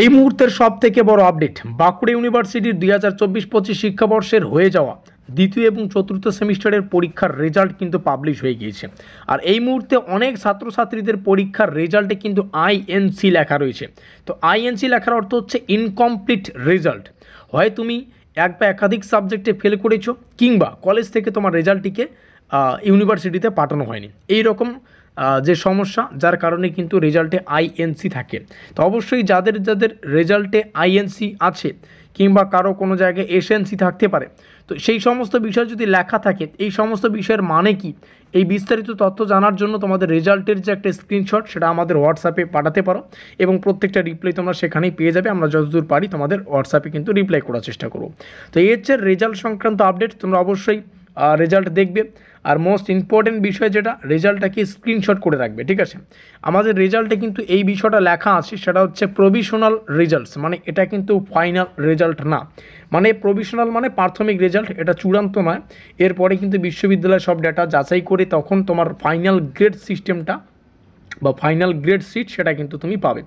এই মুহূর্তের সবথেকে বড় আপডেট, বাঁকুড়া ইউনিভার্সিটির 2024-25 শিক্ষাবর্ষের হয়ে যাওয়া দ্বিতীয় এবং চতুর্থ সেমিস্টারের পরীক্ষার রেজাল্ট কিন্তু পাবলিশ হয়ে গিয়েছে। আর এই মুহূর্তে অনেক ছাত্রছাত্রীদের পরীক্ষার রেজাল্টে কিন্তু আইএনসি লেখা রয়েছে। তো আইএনসি লেখার অর্থ হচ্ছে ইনকমপ্লিট রেজাল্ট। হয় তুমি এক বা একাধিক সাবজেক্টে ফেল করেছো, কিংবা কলেজ থেকে তোমার রেজাল্টটিকে ইউনিভার্সিটিতে পাঠানো হয়নি, এই রকম যে সমস্যা, যার কারণে কিন্তু রেজাল্টে আইএনসি থাকে। তো অবশ্যই যাদের যাদের রেজাল্টে আইএনসি আছে, কিংবা কারো কোনো জায়গায় এসএনসি থাকতে পারে, তো সেই সমস্ত বিষয় যদি লেখা থাকে, এই সমস্ত বিষয়ের মানে কি, এই বিস্তারিত তথ্য জানার জন্য তোমাদের রেজাল্টের যে একটা স্ক্রিনশট, সেটা আমাদের হোয়াটসঅ্যাপে পাঠাতে পারো এবং প্রত্যেকটা রিপ্লাই তোমরা সেখানেই পেয়ে যাবে। আমরা যতদূর পারি তোমাদের হোয়াটসঅ্যাপে কিন্তু রিপ্লাই করার চেষ্টা করব। তো এই হচ্ছে রেজাল্ট সংক্রান্ত আপডেট। তোমরা অবশ্যই রেজাল্ট দেখবে, আর মোস্ট ইম্পর্টেন্ট বিষয় যেটা, রেজাল্টটাকে স্ক্রিনশট করে রাখবে, ঠিক আছে। আমাদের রেজাল্টে কিন্তু এই বিষয়টা লেখা আছে, সেটা হচ্ছে প্রভিশনাল রেজাল্টস, মানে এটা কিন্তু ফাইনাল রেজাল্ট না। মানে প্রভিশনাল মানে প্রাথমিক রেজাল্ট, এটা চূড়ান্ত নয়। এরপরে কিন্তু বিশ্ববিদ্যালয়ের সব ডেটা যাচাই করে তখন তোমার ফাইনাল গ্রেড সিস্টেমটা বা ফাইনাল গ্রেড সিট সেটা কিন্তু তুমি পাবে।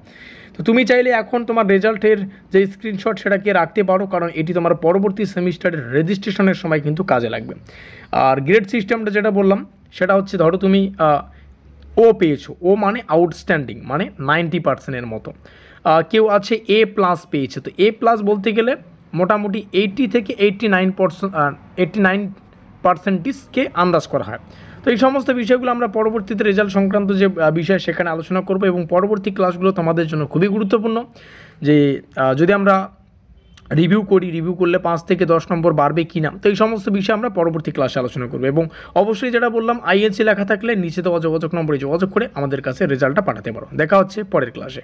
তো তুমি চাইলে এখন তোমার রেজাল্টের যে স্ক্রিনশট সেটাকে রাখতে পারো, কারণ এটি তোমার পরবর্তী সেমিস্টারের রেজিস্ট্রেশনের সময় কিন্তু কাজে লাগবে। আর গ্রেড সিস্টেমটা যেটা বললাম, সেটা হচ্ছে ধরো তুমি ও পেয়েছো, ও মানে আউটস্ট্যান্ডিং, মানে 90%-এর মতো। কেউ আছে এ প্লাস পেয়েছে, তো এ প্লাস বলতে গেলে মোটামুটি 80 থেকে 89%কে আন্দাজ করা হয়। তো এই সমস্ত বিষয়গুলো আমরা পরবর্তীতে রেজাল্ট সংক্রান্ত যে বিষয় সেখানে আলোচনা করব, এবং পরবর্তী ক্লাসগুলো তোমাদের জন্য খুবই গুরুত্বপূর্ণ। যে যদি আমরা রিভিউ করলে 5 থেকে 10 নম্বর বাড়বে কি না, তো এই সমস্ত বিষয় আমরা পরবর্তী ক্লাসে আলোচনা করব। এবং অবশ্যই যেটা বললাম, আইএনসি লেখা থাকলে নিচে দেওয়া যোগাযোগ নম্বরে যোগাযোগ করে আমাদের কাছে রেজাল্টটা পাঠাতে পারো। দেখা হচ্ছে পরের ক্লাসে।